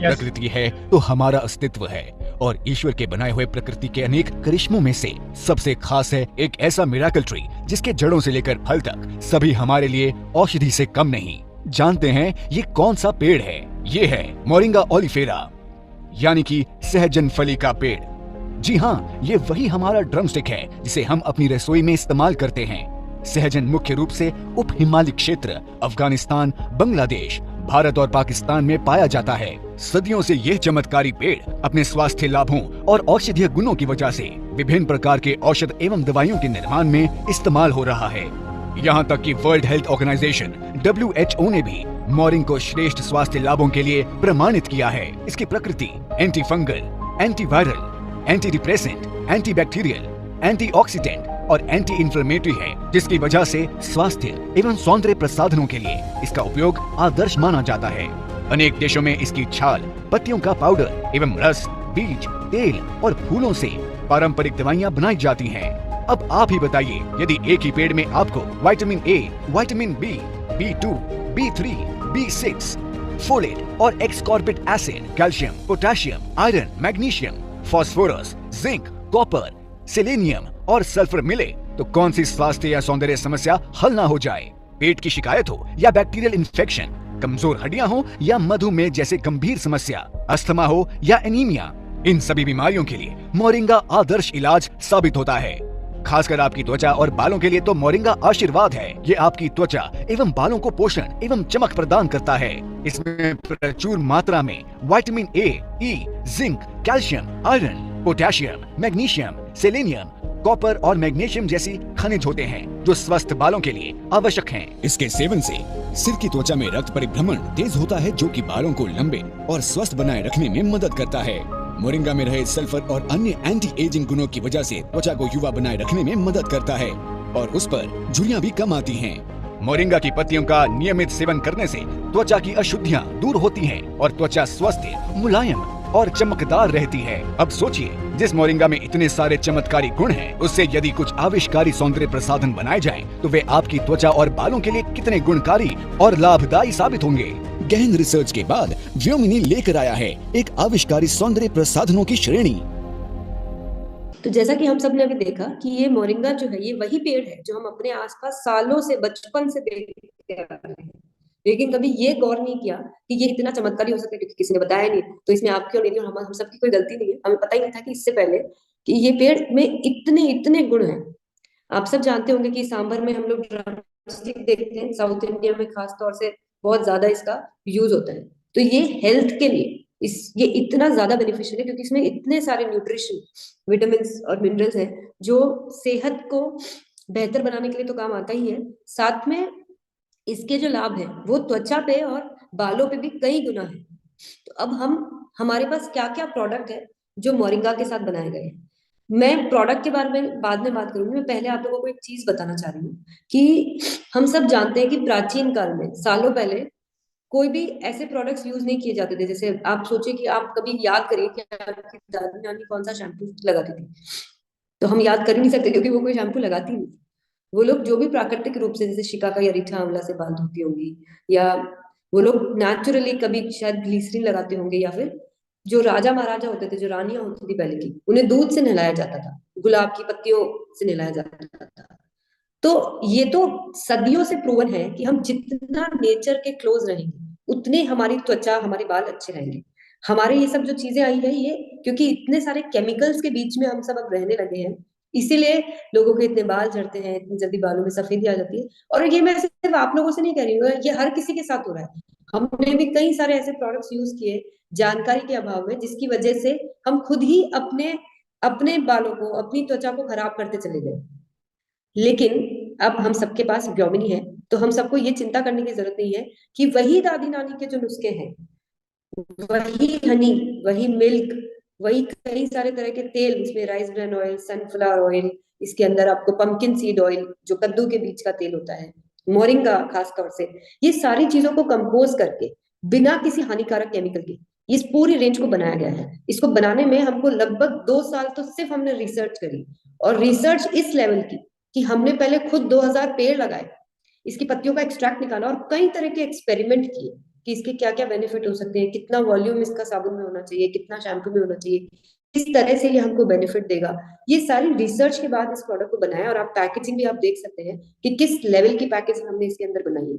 प्रकृति है तो हमारा अस्तित्व है, और ईश्वर के बनाए हुए प्रकृति के अनेक करिश्मों में से सबसे खास है एक ऐसा मिराकल ट्री जिसके जड़ों से लेकर फल तक सभी हमारे लिए औषधि से कम नहीं। जानते हैं ये कौन सा पेड़ है? ये है मोरिंगा ओलिफेरा, यानी कि सहजन फली का पेड़। जी हाँ, ये वही हमारा ड्रमस्टिक है जिसे हम अपनी रसोई में इस्तेमाल करते हैं। सहजन मुख्य रूप से उप हिमालय क्षेत्र, अफगानिस्तान, बांग्लादेश, भारत और पाकिस्तान में पाया जाता है। सदियों से यह चमत्कारी पेड़ अपने स्वास्थ्य लाभों और औषधीय गुणों की वजह से विभिन्न प्रकार के औषध एवं दवाइयों के निर्माण में इस्तेमाल हो रहा है। यहाँ तक कि वर्ल्ड हेल्थ ऑर्गेनाइजेशन WHO ने भी मोरिंग को श्रेष्ठ स्वास्थ्य लाभों के लिए प्रमाणित किया है। इसकी प्रकृति anti fungal, anti viral, anti depressant, anti bacterial, antioxidant और एंटी इंफ्लेमेटरी है, जिसकी वजह से स्वास्थ्य एवं सौंदर्य प्रसाधनों के लिए इसका उपयोग आदर्श माना जाता है। अनेक देशों में इसकी छाल, पत्तियों का पाउडर एवं रस, बीज, तेल और फूलों से पारंपरिक दवाइयाँ बनाई जाती हैं। अब आप ही बताइए, यदि एक ही पेड़ में आपको vitamin A, vitamin B, B2, B3, B6, folate और ascorbic acid, calcium, potassium, iron, magnesium, phosphorus, zinc, copper, selenium और सल्फर मिले तो कौन सी स्वास्थ्य या सौंदर्य समस्या हल ना हो जाए? पेट की शिकायत हो या बैक्टीरियल इन्फेक्शन, कमजोर हड्डियां हो या मधुमेह जैसे गंभीर समस्या, अस्थमा हो या एनीमिया, इन सभी बीमारियों के लिए मोरिंगा आदर्श इलाज साबित होता है। खासकर आपकी त्वचा और बालों के लिए तो मोरिंगा आशीर्वाद है। ये आपकी त्वचा एवं बालों को पोषण एवं चमक प्रदान करता है। इसमें प्रचुर मात्रा में vitamin A, E, zinc, calcium, iron, potassium, magnesium, selenium, copper और मैग्नीशियम जैसी खनिज होते हैं जो स्वस्थ बालों के लिए आवश्यक हैं। इसके सेवन से सिर की त्वचा में रक्त परिभ्रमण तेज होता है, जो कि बालों को लंबे और स्वस्थ बनाए रखने में मदद करता है। मोरिंगा में रहे सल्फर और अन्य एंटी एजिंग गुणों की वजह से त्वचा को युवा बनाए रखने में मदद करता है और उस पर झुर्रियां भी कम आती हैं। मोरिंगा की पत्तियों का नियमित सेवन करने से त्वचा की अशुद्धियां दूर होती हैं और त्वचा स्वस्थ, मुलायम और चमकदार रहती है। अब सोचिए, जिस मोरिंगा में इतने सारे चमत्कारी गुण हैं, उससे यदि कुछ आविष्कारी सौंदर्य प्रसाधन बनाए जाएं, तो वे आपकी त्वचा और बालों के लिए कितने गुणकारी और लाभदायी साबित होंगे। गहन रिसर्च के बाद व्योमिनी लेकर आया है एक आविष्कारी सौंदर्य प्रसाधनों की श्रेणी। तो जैसा कि हम सब ने अभी देखा कि ये मोरिंगा जो है, ये वही पेड़ है जो हम अपने आसपास सालों से, बचपन से देखते आ रहे हैं, लेकिन कभी ये गौर नहीं किया कि ये इतना चमत्कारी हो सकता है, क्योंकि किसी ने बताया नहीं। तो इसमें आपकी और मेरी और हम सबकी कोई गलती नहीं है। हमें पता ही नहीं था कि इससे पहले कि ये पेड़ में इतने इतने गुण हैं। आप सब जानते होंगे कि सांभर में हम लोग ड्रमस्टिक देखते हैं, साउथ इंडिया में खास तौर से बहुत ज्यादा इसका यूज होता है। तो ये हेल्थ के लिए ये इतना ज्यादा बेनिफिशियल है क्योंकि इसमें इतने सारे न्यूट्रिशन, विटामिन और मिनरल्स हैं जो सेहत को बेहतर बनाने के लिए तो काम आता ही है, साथ में इसके जो लाभ है वो त्वचा पे और बालों पे भी कई गुना है। तो अब हमारे पास क्या क्या प्रोडक्ट है जो मोरिंगा के साथ बनाए गए हैं। मैं प्रोडक्ट के बारे में बाद में बात करूंगी। मैं पहले आप लोगों को एक चीज बताना चाह रही हूँ कि हम सब जानते हैं कि प्राचीन काल में, सालों पहले, कोई भी ऐसे प्रोडक्ट्स यूज नहीं किए जाते थे। जैसे आप सोचिए कि आप कभी याद करिए कि आपकी दादी नानी कौन सा शैम्पू लगाती थी, तो हम याद कर ही नहीं सकते क्योंकि वो कोई शैम्पू लगाती नहीं। वो लोग जो भी प्राकृतिक रूप से, जैसे शिकाकाई या रीठा आंवला से बाल धोती होंगी, या वो लोग नेचुरली कभी शायद ग्लिसरीन लगाते होंगे, या फिर जो राजा महाराजा होते थे, जो रानियां होती थी पहले की, उन्हें दूध से नहलाया जाता था, गुलाब की पत्तियों से नहलाया जाता था। तो ये तो सदियों से प्रूवन है कि हम जितना नेचर के क्लोज रहेंगे उतने हमारी त्वचा, हमारे बाल अच्छे रहेंगे। हमारे ये सब जो चीजें आई है, ये क्योंकि इतने सारे केमिकल्स के बीच में हम सब अब रहने लगे हैं, इसीलिए लोगों के इतने बाल झड़ते हैं, इतनी जल्दी बालों में सफेदी आ जाती है। और ये मैं सिर्फ आप लोगों से नहीं कह रही हूँ, ये हर किसी के साथ हो रहा है। हमने भी कई सारे ऐसे प्रोडक्ट्स यूज किए जानकारी के अभाव में, जिसकी वजह से हम खुद ही अपने अपने बालों को, अपनी त्वचा को खराब करते चले गए। लेकिन अब हम सबके पास व्योमिनी है, तो हम सबको ये चिंता करने की जरूरत नहीं है कि वही दादी नानी के जो नुस्खे हैं, वही हनी, वही मिल्क, वही कई सारे तरह के तेल, इसमें rice bran oil, sunflower oil, इसके अंदर आपको पंपकिन सीड ऑयल जो कद्दू के बीज का तेल होता है, मोरिंगा खास तौर से, ये सारी चीजों को कंपोज करके बिना किसी हानिकारक केमिकल के इस पूरी रेंज को बनाया गया है। इसको बनाने में हमको लगभग 2 साल तो सिर्फ हमने रिसर्च करी, और रिसर्च इस लेवल की कि हमने पहले खुद 2000 पेड़ लगाए, इसकी पत्तियों का एक्सट्रैक्ट निकाला और कई तरह के एक्सपेरिमेंट किए। कि इसके क्या क्या बेनिफिट हो सकते हैं, कितना वॉल्यूम इसका साबुन में होना चाहिए, कितना शैम्पू में होना चाहिए, किस तरह से ये हमको बेनिफिट देगा। ये सारी रिसर्च के बाद इस प्रोडक्ट को बनाया, और आप पैकेजिंग भी आप देख सकते हैं कि किस लेवल की पैकेजिंग हमने इसके अंदर बनाई है।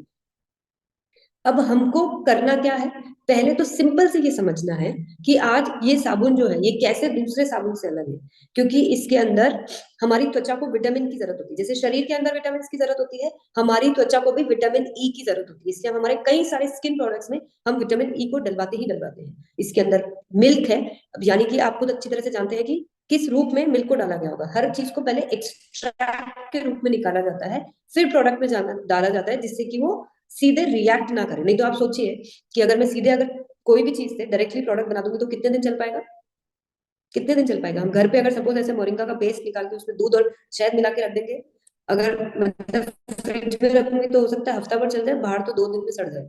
अब हमको करना क्या है, पहले तो सिंपल से ये समझना है कि आज ये साबुन जो है ये कैसे दूसरे साबुन से अलग है। क्योंकि इसके अंदर हमारी त्वचा को विटामिन की जरूरत होती है, जैसे शरीर के अंदर विटामिन की जरूरत होती है, हमारी त्वचा को भी विटामिन ई की जरूरत होती है। इसलिए हम हमारे कई सारे स्किन प्रोडक्ट्स में हम विटामिन ई को डलवाते ही डलवाते हैं। इसके अंदर मिल्क है, अब यानी कि आप खुद अच्छी तरह से जानते हैं कि किस रूप में मिल्क को डाला गया होगा। हर चीज को पहले एक्सट्रैक्ट के रूप में निकाला जाता है, फिर प्रोडक्ट में जाना डाला जाता है, जिससे कि वो सीधे रिएक्ट ना करे। नहीं तो आप सोचिए कि अगर मैं सीधे अगर कोई भी चीज से डायरेक्टली प्रोडक्ट बना दूंगी तो कितने दिन चल पाएगा, कितने दिन चल पाएगा। हम घर पे अगर सपोज ऐसे मोरिंगा का पेस्ट निकाल के उसमें दूध और शहद मिला के रख देंगे, अगर मतलब फ्रिज में रखूंगी तो हो सकता है हफ्ता भर चल जाए, बाहर तो 2 दिन में सड़ जाए।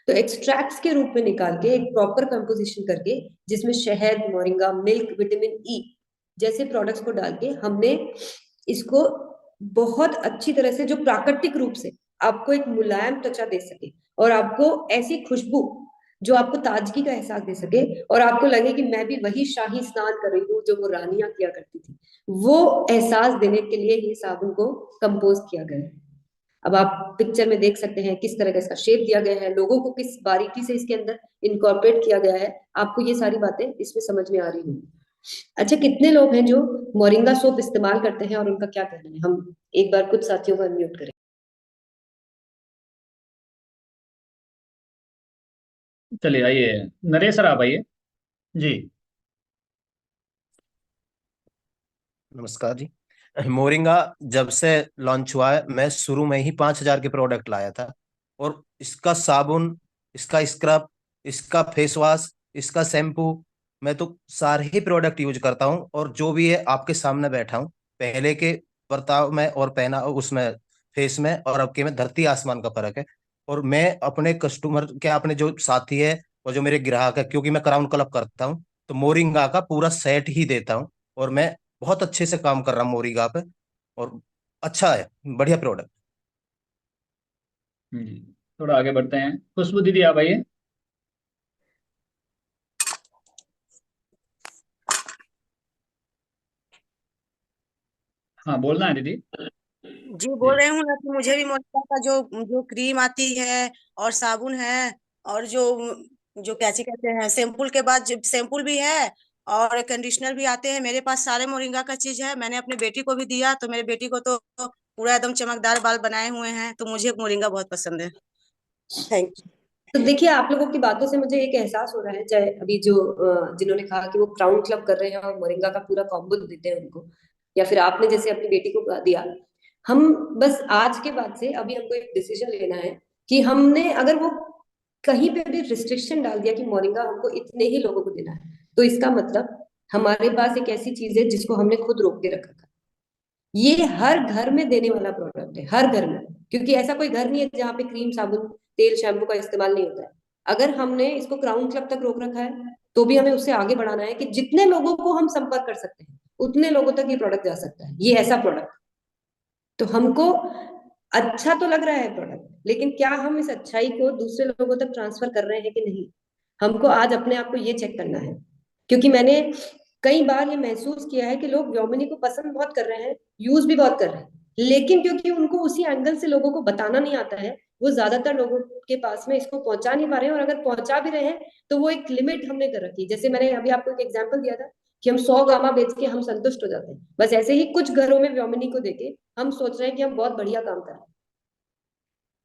तो एक्सट्रैक्ट्स के रूप में निकाल के एक प्रॉपर कंपोजिशन करके, जिसमें शहद, मोरिंगा, मिल्क, विटामिन ई जैसे प्रोडक्ट्स को डाल के हमने इसको बहुत अच्छी तरह से, जो प्राकृतिक रूप से आपको एक मुलायम त्वचा दे सके और आपको ऐसी खुशबू जो आपको ताजगी का एहसास दे सके, और आपको लगे कि मैं भी वही शाही स्नान कर रही हूँ जो वो रानियां किया करती थी, वो एहसास देने के लिए ये साबुन को कंपोज किया गया है। अब आप पिक्चर में देख सकते हैं किस तरह का इसका शेप दिया गया है, लोगों को किस बारीकी से इसके अंदर इनकॉर्पोरेट किया गया है। आपको ये सारी बातें इसमें समझ में आ रही होंगी। अच्छा, कितने लोग हैं जो मोरिंगा सोप इस्तेमाल करते हैं और उनका क्या कहना है, हम एक बार कुछ साथियों को अनम्यूट करें। चलिए आइए, नरेश सर आप आइए। जी। नमस्कार जी। मोरिंगा जब से लॉन्च हुआ है, मैं शुरू में ही 5,000 के प्रोडक्ट लाया था, और इसका साबुन, इसका स्क्रब, इसका फेस वॉश, इसका शैम्पू, मैं तो सारे ही प्रोडक्ट यूज करता हूँ। और जो भी है आपके सामने बैठा हूँ, पहले के बर्ताव में और पहना उसमें फेस में और अब के में धरती आसमान का फर्क है। और मैं अपने कस्टमर के, अपने जो साथी है और जो मेरे ग्राहक है, क्योंकि मैं क्राउन क्लब करता हूँ, तो मोरिंगा का पूरा सेट ही देता हूँ। और मैं बहुत अच्छे से काम कर रहा हूँ मोरिंगा पे, और अच्छा है, बढ़िया प्रोडक्ट। जी, थोड़ा आगे बढ़ते हैं। खुशबू दीदी आप आइए। हाँ, बोलना है दीदी। जी बोल जी। रही हूँ ना कि मुझे भी मोनिका का जो जो क्रीम आती है और साबुन है, और जो जो कैची कहते हैं शैम्पूल के बाद जो शैम्पूल भी है और कंडीशनर भी आते हैं, मेरे पास सारे मोरिंगा का चीज है। मैंने अपनी बेटी को भी दिया, तो मेरे बेटी को तो पूरा एकदम चमकदार बाल बनाए हुए हैं। तो मुझे मोरिंगा बहुत पसंद है। थैंक तो देखिए, आप लोगों की बातों से मुझे एक एहसास हो रहा है, चाहे अभी जो जिन्होंने कहा कि वो क्राउन क्लब कर रहे हैं और मोरिंगा का पूरा कॉम्बो देते हैं उनको, या फिर आपने जैसे अपनी बेटी को दिया। हम बस आज के बाद से अभी हमको एक डिसीजन लेना है कि हमने अगर वो कहीं पे भी रिस्ट्रिक्शन डाल दिया कि मोरिंगा हमको इतने ही लोगों को देना है, तो इसका मतलब हमारे पास एक ऐसी चीज है जिसको हमने खुद रोक के रखा था। ये हर घर में देने वाला प्रोडक्ट है, हर घर में। क्योंकि ऐसा कोई घर नहीं है जहाँ पे क्रीम, साबुन, तेल, शैम्पू का इस्तेमाल नहीं होता है। अगर हमने इसको क्राउन क्लब तक रोक रखा है, तो भी हमें उससे आगे बढ़ाना है कि जितने लोगों को हम संपर्क कर सकते हैं उतने लोगों तक ये प्रोडक्ट जा सकता है। ये ऐसा प्रोडक्ट, तो हमको अच्छा तो लग रहा है प्रोडक्ट, लेकिन क्या हम इस अच्छाई को दूसरे लोगों तक ट्रांसफर कर रहे हैं कि नहीं, हमको आज अपने आप को ये चेक करना है। क्योंकि मैंने कई बार ये महसूस किया है कि लोग व्योमिनी को पसंद बहुत कर रहे हैं, यूज भी बहुत कर रहे हैं, लेकिन क्योंकि उनको उसी एंगल से लोगों को बताना नहीं आता है, वो ज्यादातर लोगों के पास में इसको पहुंचा नहीं पा रहे हैं। और अगर पहुंचा भी रहे हैं तो वो एक लिमिट हमने कर रखी है। जैसे मैंने अभी आपको एक एग्जांपल दिया था कि हम 100 गामा बेच के हम संतुष्ट हो जाते हैं, बस ऐसे ही कुछ घरों में व्योमिनी को देके हम सोच रहे हैं कि हम बहुत बढ़िया काम कर रहे हैं।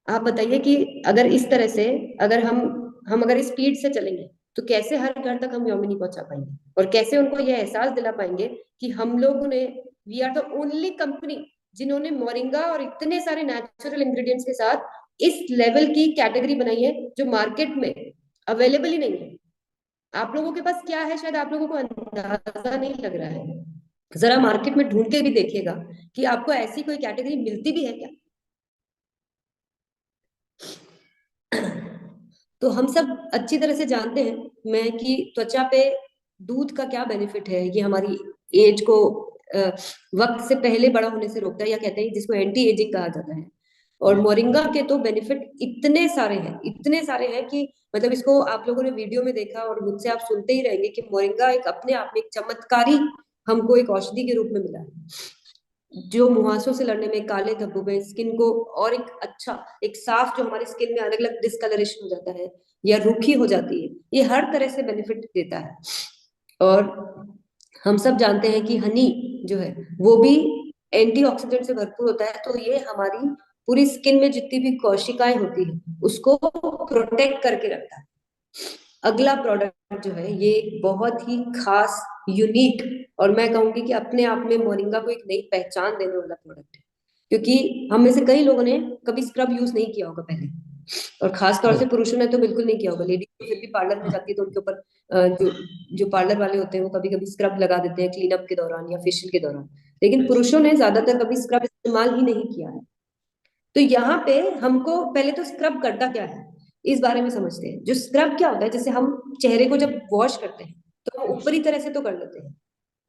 आप बताइए कि अगर इस तरह से, अगर हम अगर इस स्पीड से चलेंगे तो कैसे हर घर तक हम व्योमिनी पहुंचा पाएंगे, और कैसे उनको यह एहसास दिला पाएंगे कि हम लोगों ने, we are the only company जिन्होंने मोरिंगा और इतने सारे नेचुरल इंग्रेडिएंट्स के साथ इस लेवल की कैटेगरी बनाई है जो मार्केट में अवेलेबल ही नहीं है। आप लोगों के पास क्या है, शायद आप लोगों को अंदाजा नहीं लग रहा है। जरा मार्केट में ढूंढ के भी देखिएगा कि आपको ऐसी कोई कैटेगरी मिलती भी है क्या। तो हम सब अच्छी तरह से जानते हैं मैं कि त्वचा पे दूध का क्या बेनिफिट है। ये हमारी एज को वक्त से पहले बड़ा होने से रोकता है, या कहते हैं जिसको एंटी एजिंग कहा जाता है। और मोरिंगा के तो बेनिफिट इतने सारे हैं कि मतलब इसको आप लोगों ने वीडियो में देखा और मुझसे आप सुनते ही रहेंगे कि मोरिंगा एक अपने आप में एक चमत्कारी हमको एक औषधि के रूप में मिला है, जो मुहासों से लड़ने में, काले धब्बों में, स्किन को और एक अच्छा एक साफ जो हमारे स्किन में अलग अलग डिस्कलरेशन हो जाता है या रूखी हो जाती है, ये हर तरह से बेनिफिट देता है। और हम सब जानते हैं कि हनी जो है वो भी एंटीऑक्सीडेंट से भरपूर होता है, तो ये हमारी पूरी स्किन में जितनी भी कोशिकाएं होती है उसको प्रोटेक्ट करके रखता है। अगला प्रोडक्ट जो है ये बहुत ही खास, यूनिक और मैं कहूंगी कि अपने आप में मोरिंगा को एक नई पहचान देने वाला प्रोडक्ट है, क्योंकि हम में से कई लोगों ने कभी स्क्रब यूज नहीं किया होगा पहले, और खास तौर से पुरुषों ने तो बिल्कुल नहीं किया होगा। लेडीज तो फिर भी पार्लर में जाती है तो उनके ऊपर जो जो पार्लर वाले होते हैं वो कभी कभी स्क्रब लगा देते हैं क्लीन अप के दौरान या फेशियल के दौरान, लेकिन पुरुषों ने ज्यादातर कभी स्क्रब इस्तेमाल ही नहीं किया है। तो यहाँ पे हमको पहले तो स्क्रब करता क्या है इस बारे में समझते हैं। जो स्क्रब क्या होता है, जैसे हम चेहरे को जब वॉश करते हैं तो हम ऊपरी तरह से तो कर लेते हैं,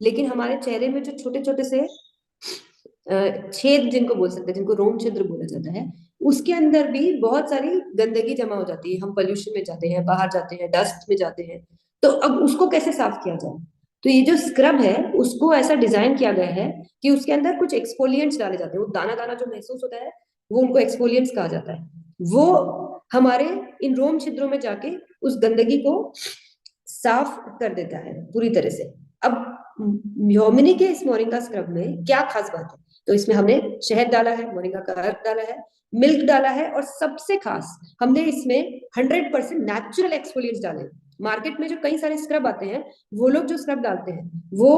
लेकिन हमारे चेहरे में जो छोटे छोटे से छेद जिनको बोल सकते हैं, जिनको रोम छिद्र बोला जाता है, उसके अंदर भी बहुत सारी गंदगी जमा हो जाती है। हम पोल्यूशन में जाते हैं, बाहर जाते हैं, डस्ट में जाते हैं, तो अब उसको कैसे साफ किया जाए? तो ये जो स्क्रब है उसको ऐसा डिजाइन किया गया है कि उसके अंदर कुछ एक्सफोलिएंट्स डाले जाते हैं। वो दाना दाना जो महसूस होता है वो उनको एक्सफोलिएंट्स कहा जाता है। वो हमारे इन रोम छिद्रों में जाके उस गंदगी को साफ कर देता है पूरी तरह से। अब ह्योमिनी के इस मोरिंगा स्क्रब में क्या खास बात है? तो इसमें हमने शहद डाला है, मोरिंगा का अर्क डाला है, मिल्क डाला है, और सबसे खास हमने इसमें 100% नेचुरल एक्सफोलिएंट्स डाले हैं। मार्केट में जो कई सारे स्क्रब आते हैं, वो लोग जो स्क्रब डालते हैं वो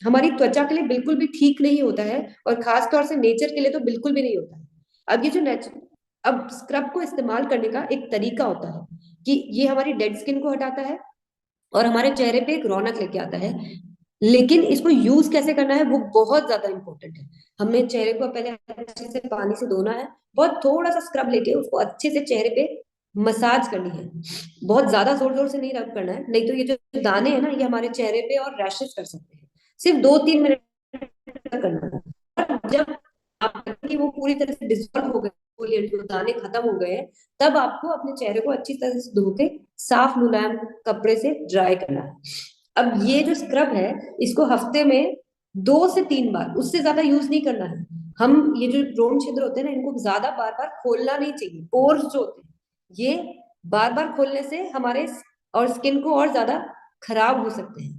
हमारी त्वचा के लिए बिल्कुल भी ठीक नहीं होता है, और खास तौर से नेचर के लिए तो बिल्कुल भी नहीं होता है। अब ये जो नेचुरल, अब स्क्रब को इस्तेमाल करने का एक तरीका होता है कि ये हमारी डेड स्किन को हटाता है और हमारे चेहरे पे एक रौनक लेके आता है, लेकिन इसको यूज कैसे करना है वो बहुत ज्यादा इंपॉर्टेंट है। हमें चेहरे को पहले अच्छे से पानी से धोना है, बहुत थोड़ा सा स्क्रब लेके उसको अच्छे से चेहरे पे मसाज करनी है, बहुत ज्यादा जोर जोर से नहीं रब करना है, नहीं तो ये जो दाने हैं ना ये हमारे चेहरे पे और रैशेस कर सकते हैं। सिर्फ 2-3 मिनट करना है, और जब आप कि वो पूरी तरह से डिसॉल्व हो गए, जो दाने खत्म हो गए, तब आपको अपने चेहरे को अच्छी तरह से धो के साफ मुलायम कपड़े से ड्राई करना है। अब ये जो स्क्रब है इसको हफ्ते में 2 से 3 बार, उससे ज्यादा यूज नहीं करना है। हम ये जो रोम छिद्र होते हैं ना इनको ज्यादा बार बार खोलना नहीं चाहिए। पोर्स जो होते हैं ये बार बार खोलने से हमारे और स्किन को और ज्यादा खराब हो सकते हैं।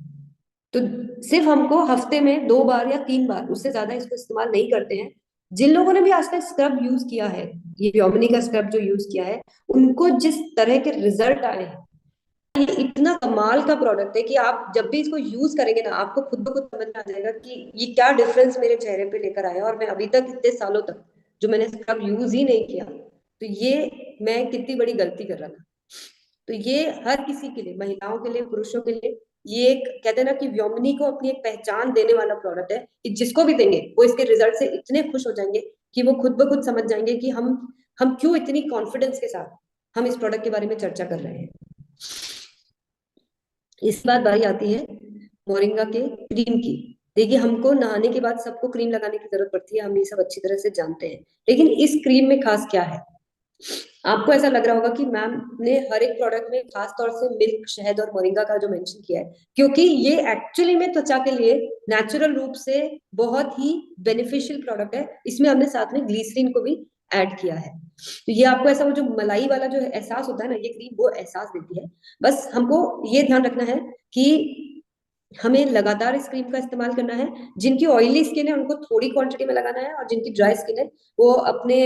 तो सिर्फ हमको हफ्ते में 2 बार या 3 बार, उससे ज्यादा इसको इस्तेमाल नहीं करते हैं। जिन लोगों ने भी आज तक स्क्रब यूज किया है, ये ह्योमिनी का स्क्रब जो यूज किया है, उनको जिस तरह के रिजल्ट आए हैं, ये इतना कमाल का प्रोडक्ट है कि आप जब भी इसको यूज करेंगे ना आपको खुद ब खुद समझ में आ जाएगा कि ये क्या डिफरेंस मेरे चेहरे पे लेकर आया, और मैं अभी तक इतने सालों तक जो मैंने स्क्रब यूज ही नहीं किया, तो ये मैं कितनी बड़ी गलती कर रहा था। तो ये हर किसी के लिए, महिलाओं के लिए, पुरुषों के लिए, ये एक कहते हैं ना कि व्योमिनी को अपनी एक पहचान देने वाला प्रोडक्ट है कि जिसको भी देंगे वो इसके रिजल्ट से इतने खुश हो जाएंगे कि वो खुद ब खुद समझ जाएंगे कि हम क्यों इतनी कॉन्फिडेंस के साथ हम इस प्रोडक्ट के बारे में चर्चा कर रहे हैं। इस बात बारी आती है मोरिंगा के क्रीम की। देखिए हमको नहाने के बाद सबको क्रीम लगाने की जरूरत पड़ती है, हम ये सब अच्छी तरह से जानते हैं, लेकिन इस क्रीम में खास क्या है? आपको ऐसा लग रहा होगा कि मैम ने हर एक प्रोडक्ट में खास तौर से मिल्क, शहद और मोरिंगा का जो मेंशन किया है, क्योंकि ये एक्चुअली में त्वचा के लिए नेचुरल रूप से बहुत ही बेनिफिशियल प्रोडक्ट है। इसमें हमने साथ में ग्लिसरीन को भी ऐड किया है, तो ये आपको ऐसा वो जो मलाई वाला जो एहसास होता है ना, ये क्रीम वो एहसास देती है। बस हमको ये ध्यान रखना है कि हमें लगातार इस क्रीम का इस्तेमाल करना है। जिनकी ऑयली स्किन है उनको थोड़ी क्वांटिटी में लगाना है, और जिनकी ड्राई स्किन है वो अपने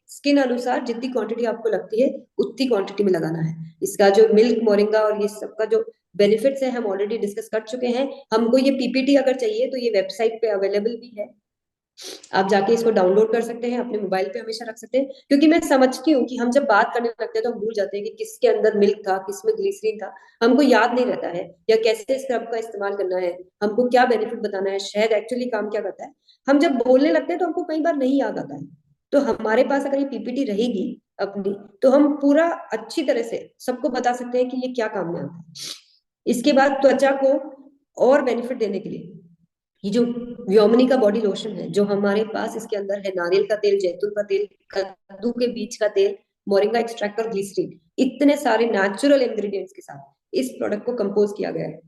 स्किन अनुसार जितनी क्वांटिटी आपको लगती है उतनी क्वांटिटी में लगाना है। इसका जो मिल्क, मोरिंगा और ये सबका जो बेनिफिट्स है हम ऑलरेडी डिस्कस कर चुके हैं। हमको ये पीपीटी अगर चाहिए तो ये वेबसाइट पे अवेलेबल भी है, आप जाके इसको डाउनलोड कर सकते हैं, अपने मोबाइल पे हमेशा रख सकते हैं। क्योंकि मैं समझती हूँ कि हम जब बात करने लगते हैं तो हम भूल जाते हैं कि किसके अंदर मिल्क था, किसमें ग्लिसरीन था, हमको याद नहीं रहता है, या कैसे स्क्रब का इस्तेमाल करना है, हमको क्या बेनिफिट बताना है, शहद एक्चुअली काम क्या करता है। हम जब बोलने लगते हैं तो हमको कई बार नहीं याद आता है। तो हमारे पास अगर ये पीपीटी रहेगी अपनी, तो हम पूरा अच्छी तरह से सबको बता सकते हैं कि ये क्या काम में आता है। इसके बाद त्वचा को और बेनिफिट देने के लिए ये जो व्योमिनी का बॉडी लोशन है जो हमारे पास इसके अंदर है नारियल का तेल, जैतून का तेल, कद्दू के बीज का तेल, मोरिंगा एक्सट्रैक्ट और ग्लिसरीन, इतने सारे नेचुरल इंग्रेडिएंट्स के साथ इस प्रोडक्ट को कंपोज किया गया है।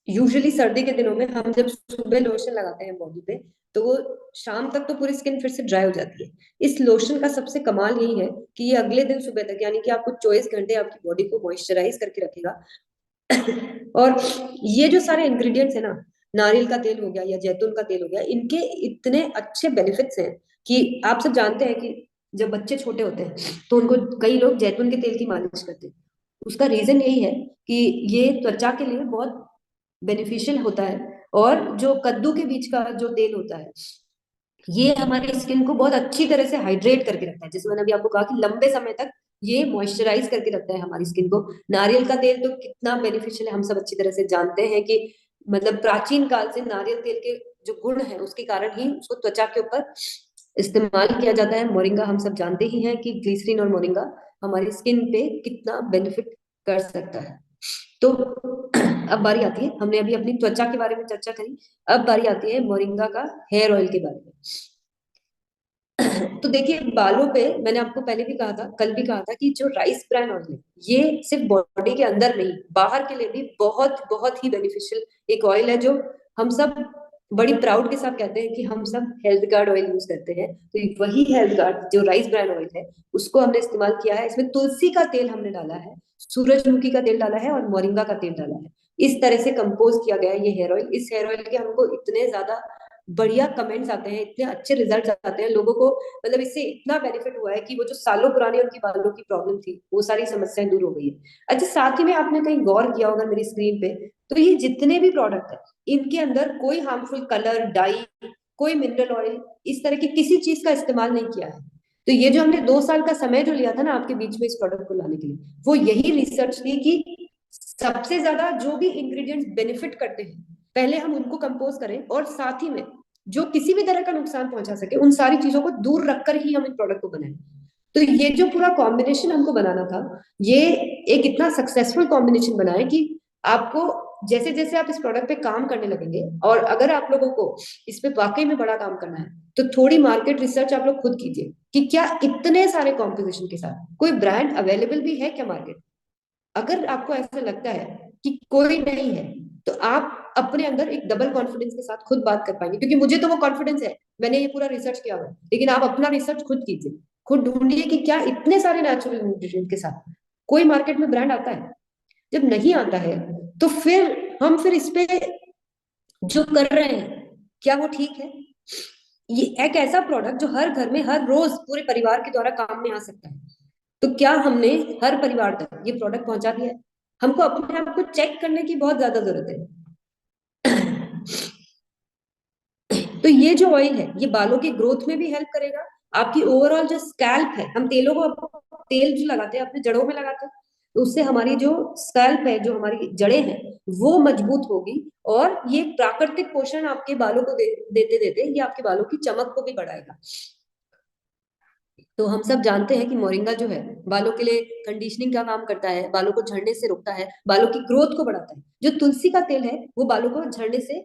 यूजुअली सर्दी के दिनों में हम जब सुबह लोशन लगाते हैं बॉडी पे, तो वो शाम तक तो पूरी स्किन फिर से ड्राई हो जाती है। इस लोशन का सबसे कमाल यही है कि ये अगले दिन सुबह तक, यानी कि आपको 24 घंटे आपकी बॉडी को मॉइस्चराइज करके रखेगा। और ये जो सारे इंग्रेडिएंट्स है ना, नारियल का तेल हो गया या जैतून का तेल हो गया, इनके इतने अच्छे बेनिफिट्स हैं कि आप सब जानते हैं कि जब बच्चे छोटे होते हैं तो उनको कई लोग जैतून के तेल की मालिश करते हैं। उसका रीजन यही है कि ये त्वचा के लिए बहुत बेनिफिशियल होता है। और जो कद्दू के बीज का जो तेल होता है, ये हमारे स्किन को बहुत अच्छी तरह से हाइड्रेट करके रखता है। जैसे मैंने अभी आपको कहा कि लंबे समय तक ये मॉइस्चराइज करके रखता है हमारी स्किन को। नारियल का तेल तो कितना बेनिफिशियल है हम सब अच्छी तरह से जानते हैं कि मतलब प्राचीन काल से नारियल तेल के जो गुण है उसके कारण ही उसको त्वचा के ऊपर इस्तेमाल किया जाता है। मोरिंगा हम सब जानते ही हैं कि ग्लिसरीन और मोरिंगा हमारी स्किन पे कितना बेनिफिट कर सकता है। तो अब बारी आती है, हमने अभी अपनी त्वचा के बारे में चर्चा करी, अब बारी आती है मोरिंगा का हेयर ऑयल के बारे में। तो देखिए, बालों पे मैंने आपको पहले भी कहा था, कल भी कहा था कि जो राइस ब्रान ऑयल है ये सिर्फ बॉडी के अंदर नहीं, बाहर के लिए भी बहुत बहुत ही बेनिफिशियल एक ऑयल है, जो हम सब बड़ी प्राउड के साथ कहते हैं कि हम सब हेल्थ गार्ड ऑयल यूज करते हैं। तो वही हेल्थ गार्ड जो राइस ब्रान ऑयल है उसको हमने इस्तेमाल किया है। इसमें तुलसी का तेल हमने डाला है, सूरजमुखी का तेल डाला है और मोरिंगा का तेल डाला है। इस तरह से कंपोज किया गया है ये हेयर ऑयल। इस हेयर ऑयल के हमको इतने ज्यादा बढ़िया कमेंट्स आते हैं, इतने अच्छे रिजल्ट आते हैं लोगों को, मतलब इससे इतना बेनिफिट हुआ है कि वो जो सालों पुरानी उनकी बालों की प्रॉब्लम थी वो सारी समस्याएं दूर हो गई है। अच्छा, साथ ही में आपने कहीं गौर किया होगा मेरी स्क्रीन पे, तो ये जितने भी प्रोडक्ट है इनके अंदर कोई हार्मफुल कलर, डाई, कोई मिनरल ऑयल, इस तरह की किसी चीज का इस्तेमाल नहीं किया है। तो ये जो हमने 2 साल का समय जो लिया था ना आपके बीच में इस प्रोडक्ट को लाने के लिए, वो यही रिसर्च थी कि सबसे ज्यादा जो भी इंग्रेडिएंट्स बेनिफिट करते हैं पहले हम उनको कंपोज करें, और साथ ही में जो किसी भी तरह का नुकसान पहुंचा सके उन सारी चीजों को दूर रखकर ही हम इन प्रोडक्ट को बनाएं। तो ये जो पूरा कॉम्बिनेशन हमको बनाना था, ये एक इतना सक्सेसफुल कॉम्बिनेशन बना है कि आपको जैसे जैसे आप इस प्रोडक्ट पे काम करने लगेंगे, और अगर आप लोगों को इस पे वाकई में बड़ा काम करना है, तो थोड़ी मार्केट रिसर्च आप लोग खुद कीजिए कि क्या इतने सारे कॉम्पोजिशन के साथ कोई ब्रांड अवेलेबल भी है क्या मार्केट। अगर आपको ऐसा लगता है कि कोई नहीं है, तो आप अपने अंदर एक डबल कॉन्फिडेंस के साथ खुद बात कर पाएंगे, क्योंकि मुझे तो वो कॉन्फिडेंस है, मैंने ये पूरा रिसर्च किया हुआ है। लेकिन आप अपना रिसर्च खुद कीजिए, खुद ढूंढिए कि क्या इतने सारे नेचुरल इंग्रेडिएंट के साथ कोई मार्केट में ब्रांड आता है। जब नहीं आता है तो फिर इस पे जो कर रहे हैं क्या वो ठीक है। ये एक ऐसा प्रोडक्ट जो हर घर में हर रोज पूरे परिवार के द्वारा काम में आ सकता है, तो क्या हमने हर परिवार तक ये प्रोडक्ट पहुंचा दिया है। हमको अपने आप को चेक करने की बहुत ज्यादा जरूरत है। तो ये जो ऑयल है ये बालों की ग्रोथ में भी हेल्प करेगा। आपकी ओवरऑल जो स्कैल्प है, हम तेलों को, तेल जो लगाते हैं अपने जड़ों में लगाते हैं, तो उससे हमारी जो स्कैल्प है, जो हमारी जड़ें हैं, वो मजबूत होगी। और ये प्राकृतिक पोषण आपके बालों को देते देते ये आपके बालों की चमक को भी बढ़ाएगा। तो हम सब जानते हैं कि मोरिंगा जो है बालों के लिए कंडीशनिंग का काम करता है, बालों को झड़ने से रोकता है, बालों की ग्रोथ को बढ़ाता है। जो तुलसी का तेल है वो बालों को झड़ने से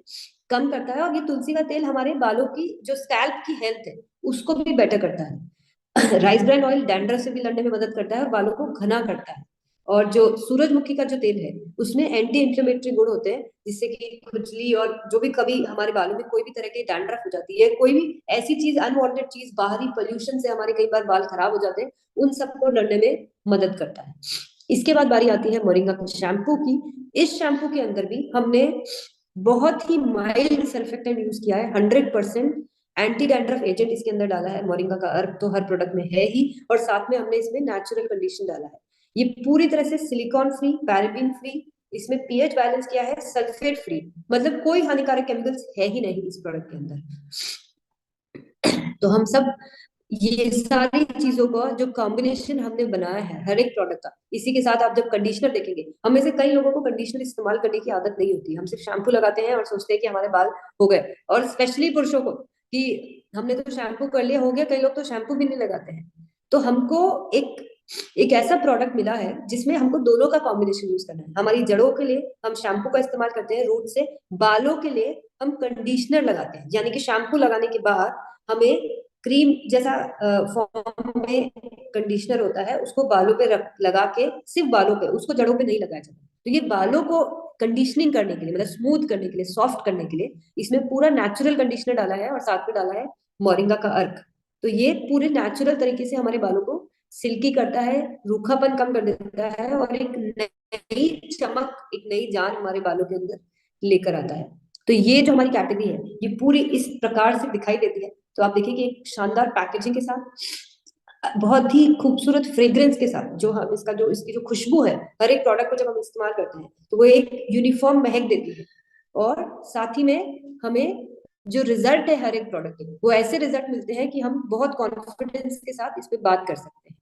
कम करता है, और ये तुलसी का तेल हमारे बालों की जो स्कैल्प की हेल्थ है उसको भी बेटर करता है। राइस ब्रान ऑयल डैंड्रफ से भी लड़ने में मदद करता है और बालों को घना करता है। और जो सूरजमुखी का जो तेल है उसमें एंटी इंफ्लेमेटरी गुण होते हैं, जिससे कि खुजली और जो भी कभी हमारे बालों में कोई भी तरह की डैंड्रफ हो जाती है, कोई भी ऐसी चीज, अनवांटेड चीज, बाहरी पोल्यूशन से हमारे कई बार बाल खराब हो जाते हैं, उन सबको लड़ने में मदद करता है। इसके बाद बारी आती है मोरिंगा के शैम्पू की। इस शैम्पू के अंदर भी हमने बहुत ही माइल्ड सर्फेक्टेंट यूज किया है, 100% एंटी डैंड्रफ एजेंट इसके अंदर डाला है। मोरिंगा का अर्क तो हर प्रोडक्ट में है ही, और साथ में हमने इसमें नेचुरल कंडीशन डाला है। ये पूरी तरह से सिलिकॉन फ्री, पैराबीन फ्री, इसमें पीएच बैलेंस किया है, सल्फेट फ्री, मतलब कोई हानिकारक केमिकल्स है ही नहीं इस प्रोडक्ट के अंदर। तो हम सब ये सारी चीजों का जो कॉम्बिनेशन हमने बनाया है हर एक प्रोडक्ट का, इसी के साथ आप जब कंडीशनर देखेंगे, हम में से कई लोगों को कंडीशनर इस्तेमाल करने की आदत नहीं होती, हम सिर्फ शैम्पू लगाते हैं और सोचते हैं कि हमारे बाल हो गए। और स्पेशली पुरुषों को कि हमने तो शैम्पू कर लिया, हो गया, कई लोग तो शैम्पू भी नहीं लगाते हैं। तो हमको एक एक ऐसा प्रोडक्ट मिला है जिसमें हमको दोनों का कॉम्बिनेशन यूज करना है। हमारी जड़ों के लिए हम शैम्पू का इस्तेमाल करते हैं रूट से, बालों के लिए हम कंडीशनर लगाते हैं, यानी कि शैम्पू लगाने के बाद हमें क्रीम जैसा फॉर्म में कंडीशनर होता है, उसको बालों पे लगा के, सिर्फ बालों पे, उसको जड़ों पे नहीं लगाया जाता। तो ये बालों को कंडीशनिंग करने के लिए, मतलब स्मूथ करने के लिए, सॉफ्ट करने के लिए इसमें पूरा नेचुरल कंडीशनर डाला है और साथ में डाला है मोरिंगा का अर्क। तो ये पूरे नेचुरल तरीके से हमारे बालों को सिल्की करता है, रूखापन कम कर देता है और एक नई चमक, एक नई जान हमारे बालों के अंदर लेकर आता है। तो ये जो हमारी कैटेगरी है ये पूरी इस प्रकार से दिखाई देती है। तो आप देखिए कि एक शानदार पैकेजिंग के साथ, बहुत ही खूबसूरत फ्रेग्रेंस के साथ, जो हम इसका जो इसकी जो खुशबू है, हर एक प्रोडक्ट को जब हम इस्तेमाल करते हैं तो वो एक यूनिफॉर्म महक देती है। और साथ ही में हमें जो रिजल्ट है हर एक प्रोडक्ट के, वो ऐसे रिजल्ट मिलते हैं कि हम बहुत कॉन्फिडेंस के साथ इस पे बात कर सकते हैं।